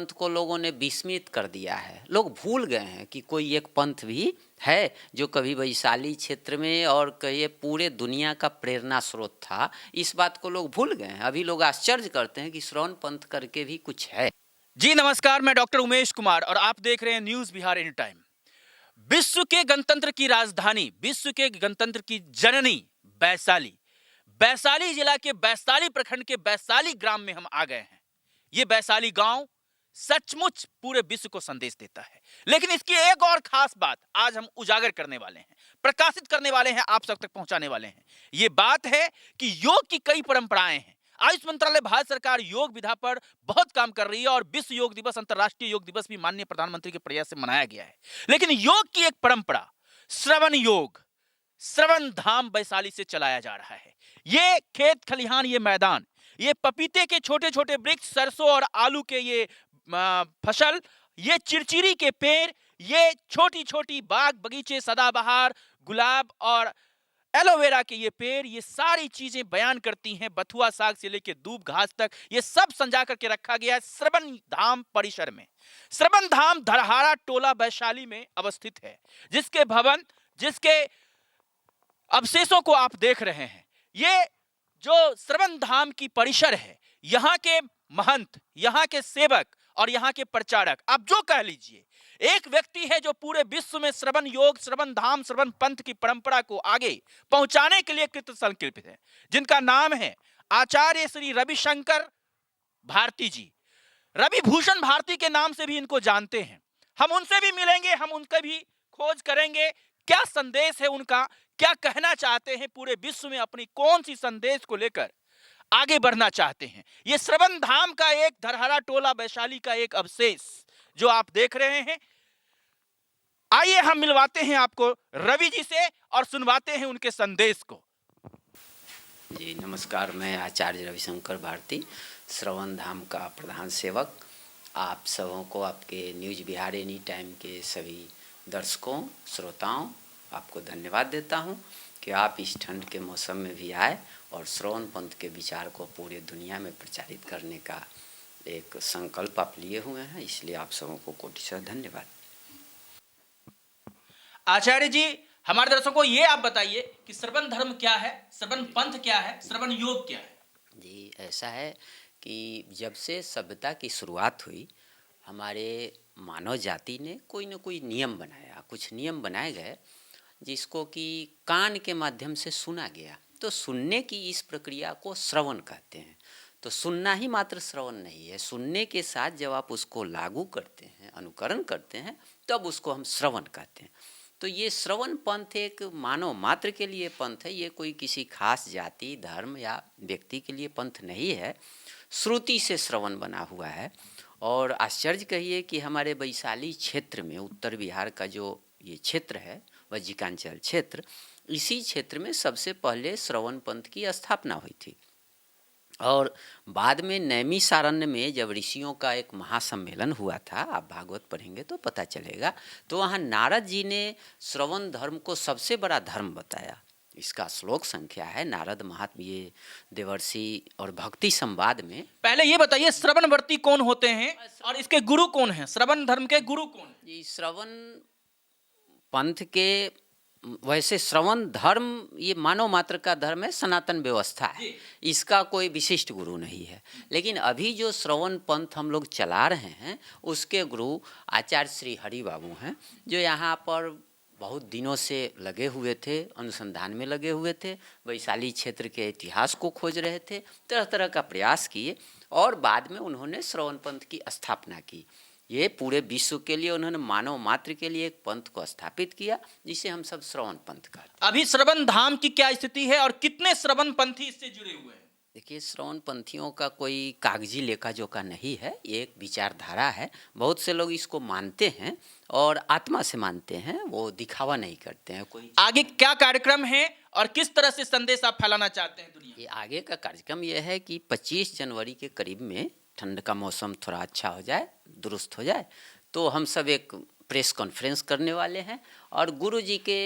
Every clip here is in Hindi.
पंथ को लोगों ने विस्मित कर दिया है। लोग भूल गए हैं कि कोई एक पंथ भी है जो कभी वैशाली क्षेत्र में और कहिए पूरे दुनिया का प्रेरणा स्रोत था। इस बात को लोग भूल गए हैं। अभी लोग आश्चर्य करते हैं कि श्रवण पंथ करके भी कुछ है। जी नमस्कार, मैं डॉक्टर उमेश कुमार और आप देख रहे हैं न्यूज बिहार एनी टाइम। विश्व के गणतंत्र की राजधानी, विश्व के गणतंत्र की जननी वैशाली, वैशाली जिला के वैशाली प्रखंड के वैशाली ग्राम में हम आ गए हैं। ये वैशाली गांव सचमुच पूरे विश्व को संदेश देता है। लेकिन इसकी एक और खास बात आज हम उजागर करने वाले हैं, प्रकाशित करने वाले हैं, आप सब तक पहुंचाने वाले हैं। ये बात है कि योग की कई परंपराएं हैं। आयुष मंत्रालय, भारत सरकार योग विधा पर बहुत काम कर रही है और विश्व योग दिवस, अंतर्राष्ट्रीय योग दिवस भी माननीय प्रधानमंत्री के प्रयास से मनाया गया है। लेकिन योग की एक परंपरा श्रवण योग, श्रवण धाम वैशाली से चलाया जा रहा है। ये खेत खलिहान, ये मैदान, ये पपीते के छोटे छोटे वृक्ष, सरसों और आलू के ये फसल, ये चिरचिरी के पेड़, ये छोटी छोटी बाग बगीचे, सदाबहार, गुलाब और एलोवेरा के ये पेड़, ये सारी चीजें बयान करती हैं बथुआ साग से लेकर दूब घास तक, ये सब संजा करके रखा गया है श्रवण धाम परिसर में। श्रवण धाम धरहारा टोला वैशाली में अवस्थित है, जिसके भवन, जिसके अवशेषों को आप देख रहे हैं। ये जो श्रवण धाम की परिसर है, यहाँ के महंत, यहाँ के सेवक और यहाँ के प्रचारक, आप जो कह लीजिए, एक व्यक्ति है जो पूरे विश्व में श्रवण योग, श्रवण धाम, श्रवण पंथ की परंपरा को आगे पहुंचाने के लिए कृत संकल्पित है, जिनका नाम है आचार्य श्री रविशंकर भारती जी। रवि भूषण भारती के नाम से भी इनको जानते हैं। हम उनसे भी मिलेंगे, हम उनका भी खोज करेंगे, क्या संदेश है उनका, क्या कहना चाहते हैं, पूरे विश्व में अपनी कौन सी संदेश को लेकर आगे बढ़ना चाहते हैं। ये श्रवण धाम का एक धरहरा टोला वैशाली का एक अवशेष जो आप देख रहे हैं। आइए हम मिलवाते हैं आपको रवि जी से और सुनवाते हैं उनके संदेश को। जी नमस्कार, मैं आचार्य रविशंकर भारती, श्रवण धाम का प्रधान सेवक। आप सबों को, आपके न्यूज बिहार एनी टाइम के सभी दर्शकों, श्रोताओं, आपको धन्यवाद देता हूं कि आप इस ठंड के मौसम में भी आए और श्रवण पंथ के विचार को पूरे दुनिया में प्रचारित करने का एक संकल्प आप लिए हुए हैं। इसलिए आप सबों को कोटिशः धन्यवाद। आचार्य जी, हमारे दर्शकों को ये आप बताइए कि श्रवण धर्म क्या है, श्रवण पंथ क्या है, श्रवण योग क्या है? जी ऐसा है कि जब से सभ्यता की शुरुआत हुई, हमारे मानव जाति ने कोई न कोई नियम बनाया, कुछ नियम बनाए गए जिसको कि कान के माध्यम से सुना गया। तो सुनने की इस प्रक्रिया को श्रवण कहते हैं। तो सुनना ही मात्र श्रवण नहीं है, सुनने के साथ जब आप उसको लागू करते हैं, अनुकरण करते हैं, तब उसको हम श्रवण कहते हैं। तो ये श्रवण पंथ एक मानव मात्र के लिए पंथ है। ये कोई किसी खास जाति, धर्म या व्यक्ति के लिए पंथ नहीं है। श्रुति से श्रवण बना हुआ है। और आश्चर्य कहिए कि हमारे वैशाली क्षेत्र में, उत्तर बिहार का जो ये क्षेत्र है, वज्जिकांचल क्षेत्र, इसी क्षेत्र में सबसे पहले श्रवण पंथ की स्थापना हुई थी। और बाद में नैमिषारण्य में जब ऋषियों का एक महासम्मेलन हुआ था, आप भागवत पढ़ेंगे तो पता चलेगा, तो वहाँ नारद जी ने श्रवण धर्म को सबसे बड़ा धर्म बताया। इसका श्लोक संख्या है नारद महात्म्य, ये देवर्षि और भक्ति संवाद में। पहले ये बताइए श्रवणवर्ती कौन होते हैं और इसके गुरु कौन हैं? श्रवण धर्म के गुरु कौन हैं? जी, श्रवण पंथ के, वैसे श्रवण धर्म ये मानव मात्र का धर्म है, सनातन व्यवस्था है, इसका कोई विशिष्ट गुरु नहीं है। लेकिन अभी जो श्रवण पंथ हम लोग चला रहे हैं, उसके गुरु आचार्य श्री हरि बाबू हैं, जो यहाँ पर बहुत दिनों से लगे हुए थे, अनुसंधान में लगे हुए थे, वैशाली क्षेत्र के इतिहास को खोज रहे थे, तरह तरह का प्रयास किए और बाद में उन्होंने श्रवण पंथ की स्थापना की। ये पूरे विश्व के लिए उन्होंने मानव मात्र के लिए एक पंथ को स्थापित किया, जिसे हम सब श्रवण पंथ कहते हैं। अभी श्रवण धाम की क्या स्थिति है और कितने श्रवण पंथी इससे जुड़े हुए हैं? देखिए, श्रवण पंथियों का कोई कागजी लेखा जोखा नहीं है, ये एक विचारधारा है। बहुत से लोग इसको मानते हैं और आत्मा से मानते हैं, वो दिखावा नहीं करते हैं। कोई आगे क्या कार्यक्रम है और किस तरह से संदेश आप फैलाना चाहते हैं दुनिया? ये आगे का कार्यक्रम यह है कि 25 जनवरी के करीब में, ठंड का मौसम थोड़ा अच्छा हो जाए, दुरुस्त हो जाए, तो हम सब एक प्रेस कॉन्फ्रेंस करने वाले हैं और गुरु जी के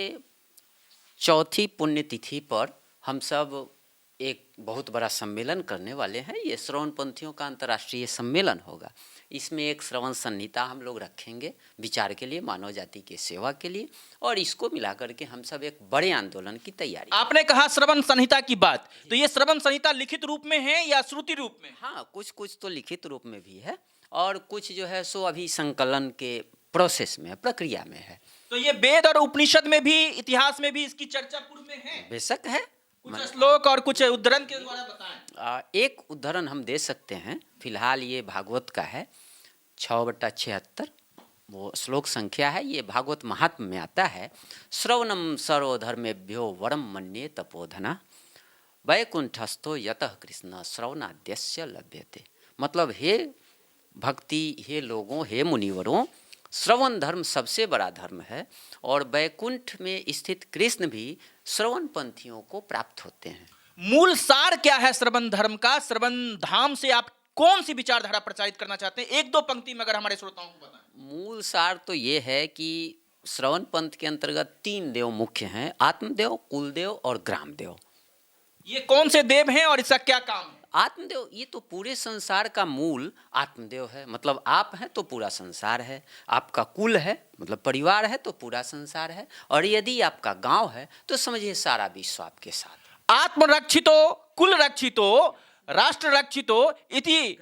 चौथी पुण्यतिथि पर हम सब एक बहुत बड़ा सम्मेलन करने वाले हैं। ये श्रवणपंथियों का अंतर्राष्ट्रीय सम्मेलन होगा। इसमें एक श्रवण संहिता हम लोग रखेंगे विचार के लिए, मानव जाति की सेवा के लिए, और इसको मिला करके हम सब एक बड़े आंदोलन की तैयारी। आपने कहा श्रवण संहिता की बात, तो ये श्रवण संहिता लिखित रूप में है या श्रुति रूप में? हाँ, कुछ कुछ तो लिखित रूप में भी है और कुछ जो है सो अभी संकलन के प्रोसेस में है, प्रक्रिया में है। तो ये वेद और उपनिषद में भी, इतिहास में भी इसकी चर्चा पूर्व में है? बेशक है। कुछ श्लोक और कुछ उद्धरण के द्वारा बताएं। एक उदाहरण हम दे सकते हैं। फिलहाल ये भागवत का है 6/76 वो श्लोक संख्या है। ये भागवत महात्म्य में आता है, श्रवणम सर्वधर्मेभ्यो वरम मन्ये तपोधना वैकुंठस्थो यतः कृष्ण श्रवणाद्यस्य लभ्यते। मतलब हे भक्ति, हे लोगों, हे मुनिवरों, श्रवण धर्म सबसे बड़ा धर्म है और वैकुंठ में स्थित कृष्ण भी श्रवण पंथियों को प्राप्त होते हैं। मूल सार क्या है श्रवण धर्म का? श्रवण धाम से आप कौन सी विचारधारा प्रचारित करना चाहते हैं? एक दो पंक्ति में अगर हमारे श्रोताओं को बताएं। मूल सार तो ये है कि श्रवण पंथ के अंतर्गत 3 देव मुख्य हैं, आत्मदेव, कुलदेव और ग्रामदेव। ये कौन से देव हैं और इसका क्या काम है? आत्मदेव, ये तो पूरे संसार का मूल आत्मदेव है। मतलब आप हैं तो पूरा संसार है, आपका कुल है मतलब परिवार है तो पूरा संसार है, और यदि आपका गांव है तो समझिए सारा विश्व आपके साथ। आत्मरक्षितो कुल रक्षितो राष्ट्र रक्षितो इति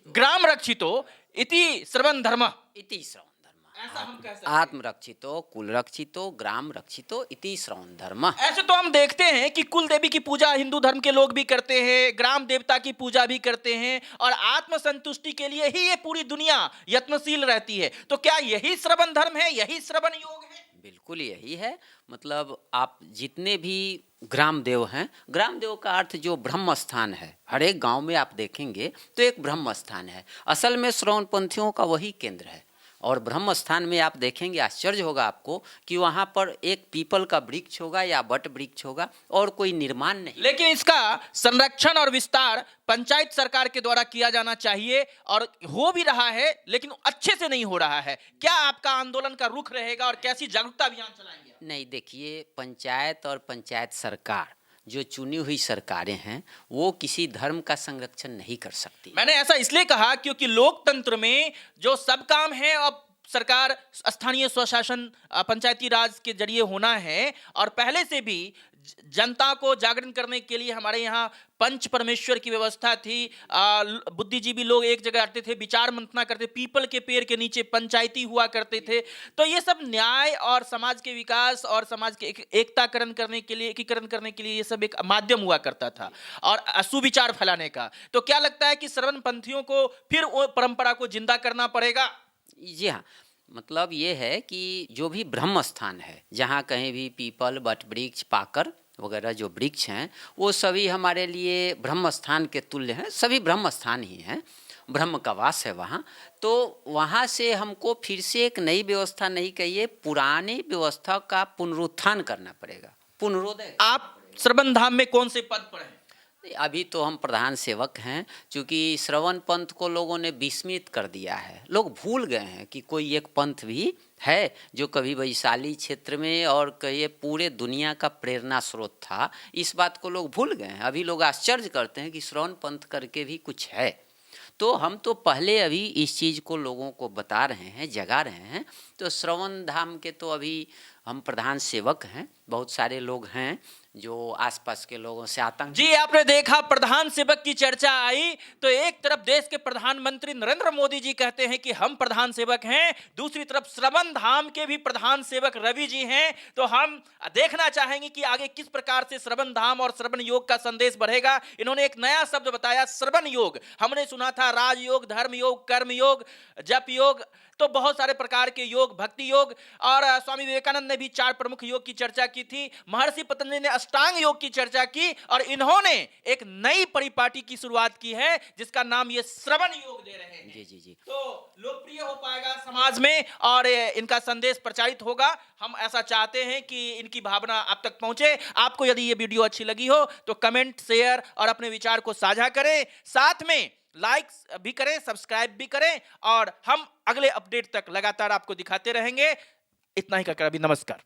ग्राम रक्षितो इति श्रवण धर्म। इति श्रवण धर्म। ऐसा हम कह सकते हैं। आत्मरक्षितो कुल रक्षितो ग्राम रक्षितो इति श्रवण धर्म। ऐसे तो हम देखते हैं कि कुल देवी की पूजा हिंदू धर्म के लोग भी करते हैं, ग्राम देवता की पूजा भी करते हैं, और आत्म संतुष्टि के लिए ही ये पूरी दुनिया यत्नशील रहती है। तो क्या यही श्रवण धर्म है, यही श्रवण योग है? बिल्कुल यही है। मतलब आप जितने भी ग्राम देव हैं, ग्राम देव का अर्थ जो ब्रह्म स्थान है, हर एक गांव में आप देखेंगे तो एक ब्रह्म स्थान है। असल में श्रवण पंथियों का वही केंद्र है। और ब्रह्म स्थान में आप देखेंगे, आश्चर्य होगा आपको कि वहाँ पर एक पीपल का वृक्ष होगा या बट वृक्ष होगा और कोई निर्माण नहीं। लेकिन इसका संरक्षण और विस्तार पंचायत सरकार के द्वारा किया जाना चाहिए और हो भी रहा है, लेकिन अच्छे से नहीं हो रहा है। क्या आपका आंदोलन का रुख रहेगा और कैसी जागरूकता अभियान चलाएंगे? नहीं, देखिए, पंचायत और पंचायत सरकार जो चुनी हुई सरकारें हैं वो किसी धर्म का संरक्षण नहीं कर सकती। मैंने ऐसा इसलिए कहा क्योंकि लोकतंत्र में जो सब काम है अब सरकार, स्थानीय स्वशासन, पंचायती राज के जरिए होना है, और पहले से भी जनता को जागरण करने के लिए हमारे यहाँ पंच परमेश्वर की व्यवस्था थी। बुद्धिजीवी लोग एक जगह आते थे, विचार मंथना करते, पीपल के पेड़ के नीचे पंचायती हुआ करते थे। तो ये सब न्याय और समाज के विकास और समाज के एकताकरण करने के लिए, एकीकरण करने के लिए ये सब एक माध्यम हुआ करता था और सुविचार फैलाने का। तो क्या लगता है कि श्रवण पंथियों को फिर वो परंपरा को जिंदा करना पड़ेगा? जी हाँ, मतलब ये है कि जो भी ब्रह्म स्थान है, जहाँ कहीं भी पीपल, बट वृक्ष, पाकर वगैरह जो वृक्ष हैं वो सभी हमारे लिए ब्रह्म स्थान के तुल्य हैं। सभी ब्रह्म स्थान ही हैं, ब्रह्म का वास है वहाँ। तो वहाँ से हमको फिर से एक नई व्यवस्था नहीं कहिए, पुरानी व्यवस्था का पुनरुत्थान करना पड़ेगा, पुनरोदय। आप श्रवण धाम में कौन से पद पर हैं? अभी तो हम प्रधान सेवक हैं, क्योंकि श्रवण पंथ को लोगों ने विस्मित कर दिया है। लोग भूल गए हैं कि कोई एक पंथ भी है जो कभी वैशाली क्षेत्र में और कहिए पूरे दुनिया का प्रेरणा स्रोत था। इस बात को लोग भूल गए हैं। अभी लोग आश्चर्य करते हैं कि श्रवण पंथ करके भी कुछ है। तो हम तो पहले अभी इस चीज़ को लोगों को बता रहे हैं, जगा रहे हैं। तो श्रवण धाम के तो अभी हम प्रधान सेवक हैं। बहुत सारे लोग हैं जो आसपास के लोगों से आतंक। जी, आपने देखा प्रधान सेवक की चर्चा आई तो एक तरफ देश के प्रधानमंत्री नरेंद्र मोदी जी कहते हैं कि हम प्रधान सेवक हैं, दूसरी तरफ श्रवण धाम के भी प्रधान सेवक रवि जी हैं। तो हम देखना चाहेंगे कि आगे किस प्रकार से श्रवण धाम और श्रवण योग का संदेश बढ़ेगा। इन्होंने एक नया शब्द बताया, श्रवण योग। हमने सुना था राजयोग, धर्म योग, कर्म योग, जप योग, तो बहुत सारे प्रकार के योग, भक्ति योग, और स्वामी विवेकानंद ने भी 4 प्रमुख योग की चर्चा की थी। महर्षि पतंजलि ने अष्टांग योग की चर्चा की और इन्होंने एक नई परिपाटी की शुरुआत की है जिसका नाम ये श्रवण योग दे रहे हैं। जी जी जी। तो लोकप्रिय हो पाएगा समाज में और इनका संदेश प्रचारित होगा। हम ऐसा चाहते हैं कि इनकी भावना आप तक पहुंचे। आपको यदि ये वीडियो अच्छी लगी हो तो कमेंट, शेयर और अपने विचार को साझा करें। साथ में लाइक भी करें, सब्सक्राइब भी करें, और हम अगले अपडेट तक लगातार आपको दिखाते रहेंगे। इतना ही कहकर अभी नमस्कार।